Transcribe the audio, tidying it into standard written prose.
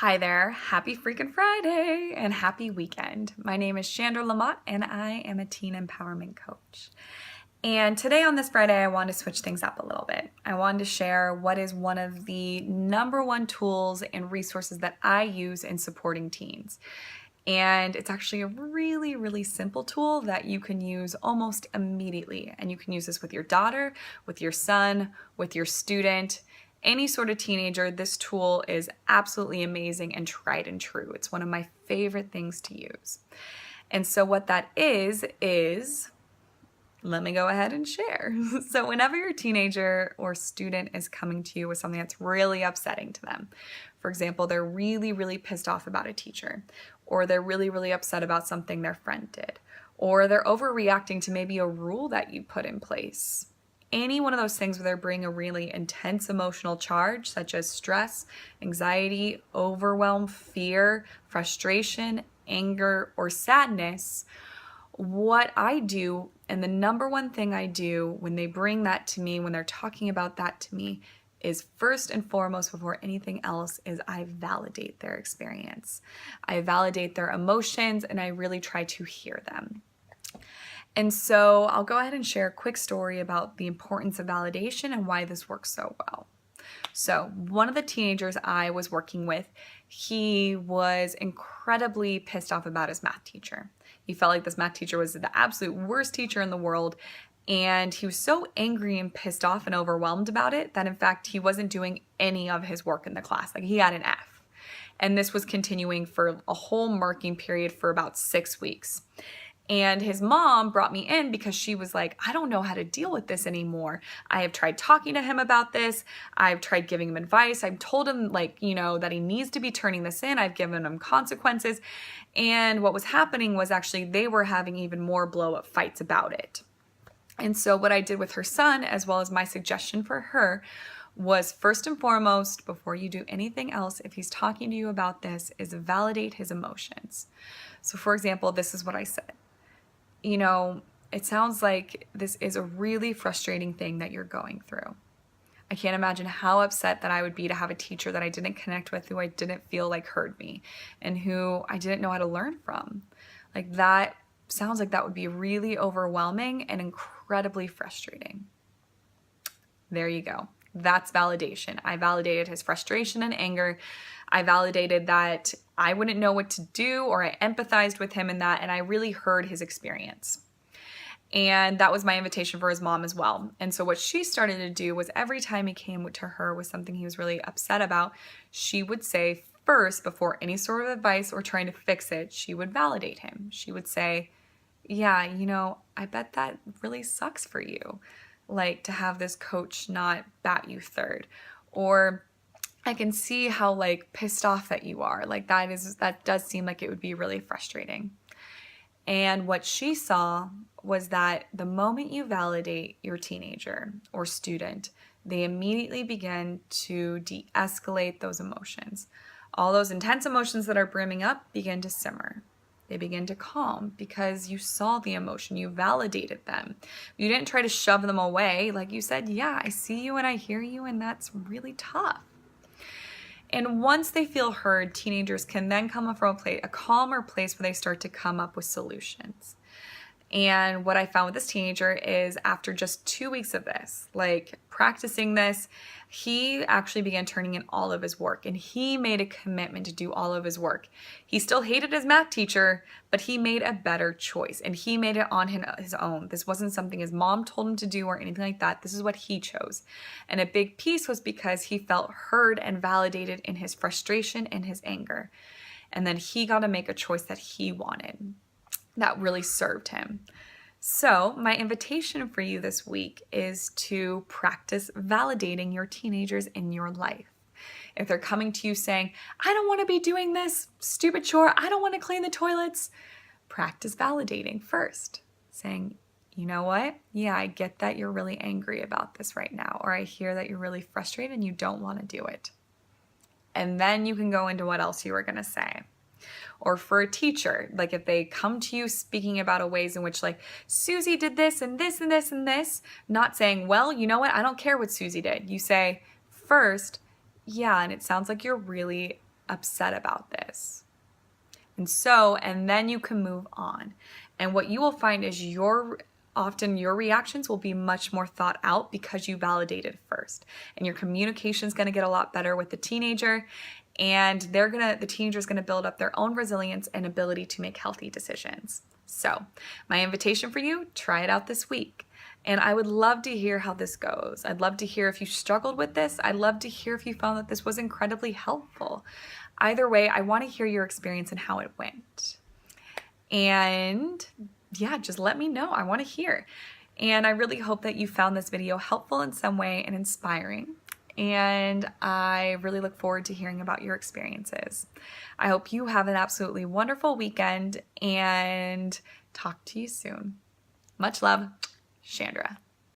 Hi there, happy freaking Friday and happy weekend. My name is Chandra Lamott and I am a teen empowerment coach. And today on this Friday, I wanted to switch things up a little bit. I wanted to share what is one of the number one tools and resources that I use in supporting teens. And it's actually a really, really simple tool that you can use almost immediately. And you can use this with your daughter, with your son, with your student, any sort of teenager. This tool is absolutely amazing and tried and true. It's one of my favorite things to use. And so what that is, let me go ahead and share. So whenever your teenager or student is coming to you with something that's really upsetting to them, for example, they're really, really pissed off about a teacher, or they're really, really upset about something their friend did, or they're overreacting to maybe a rule that you put in place. Any one of those things where they're bringing a really intense emotional charge, such as stress, anxiety, overwhelm, fear, frustration, anger, or sadness, what I do, and the number one thing I do when they bring that to me, when they're talking about that to me, is first and foremost, before anything else, is I validate their experience. I validate their emotions and I really try to hear them. And so I'll go ahead and share a quick story about the importance of validation and why this works so well. So one of the teenagers I was working with, he was incredibly pissed off about his math teacher. He felt like this math teacher was the absolute worst teacher in the world. And he was so angry and pissed off and overwhelmed about it that in fact, he wasn't doing any of his work in the class. Like he had an F. And this was continuing for a whole marking period for about 6 weeks. And his mom brought me in because she was like, I don't know how to deal with this anymore. I have tried talking to him about this. I've tried giving him advice. I've told him that he needs to be turning this in. I've given him consequences. And what was happening was actually they were having even more blow up fights about it. And so what I did with her son, as well as my suggestion for her, was first and foremost, before you do anything else, if he's talking to you about this, is validate his emotions. So for example, this is what I said. It sounds like this is a really frustrating thing that you're going through. I can't imagine how upset that I would be to have a teacher that I didn't connect with, who I didn't feel like heard me, and who I didn't know how to learn from. Like that sounds like that would be really overwhelming and incredibly frustrating. There you go. That's validation. I validated his frustration and anger. I validated that I wouldn't know what to do, or I empathized with him in that, and I really heard his experience. And that was my invitation for his mom as well. And so what she started to do was every time he came to her with something he was really upset about, she would say first, before any sort of advice or trying to fix it, she would validate him. She would say, yeah, I bet that really sucks for you. Like to have this coach not bat you third, or I can see how pissed off that you are. Like that does seem like it would be really frustrating. And what she saw was that the moment you validate your teenager or student, they immediately begin to de-escalate those emotions. All those intense emotions that are brimming up begin to simmer. They begin to calm because you saw the emotion, you validated them. You didn't try to shove them away. Like you said, yeah, I see you and I hear you, and that's really tough. And once they feel heard, teenagers can then come from a calmer place where they start to come up with solutions. And what I found with this teenager is after just 2 weeks of this, practicing this, he actually began turning in all of his work, and he made a commitment to do all of his work. He still hated his math teacher, but he made a better choice, and he made it on his own. This wasn't something his mom told him to do or anything like that. This is what he chose. And a big piece was because he felt heard and validated in his frustration and his anger. And then he got to make a choice that he wanted, that really served him. So my invitation for you this week is to practice validating your teenagers in your life. If they're coming to you saying, I don't want to be doing this stupid chore, I don't want to clean the toilets, practice validating first, saying, you know what? Yeah, I get that you're really angry about this right now, or I hear that you're really frustrated and you don't want to do it. And then you can go into what else you were going to say. Or for a teacher, if they come to you speaking about a ways in which Susie did this and this and this and this, not saying, well, you know what? I don't care what Susie did. You say first, yeah, and it sounds like you're really upset about this. And then you can move on. And what you will find is often your reactions will be much more thought out because you validated first. And your communication is going to get a lot better with the teenager, and the teenager is going to build up their own resilience and ability to make healthy decisions. So my invitation for you, try it out this week. And I would love to hear how this goes. I'd love to hear if you struggled with this. I'd love to hear if you found that this was incredibly helpful. Either way, I want to hear your experience and how it went. And yeah, just let me know. I want to hear. And I really hope that you found this video helpful in some way and inspiring. And I really look forward to hearing about your experiences. I hope you have an absolutely wonderful weekend and talk to you soon. Much love, Chandra.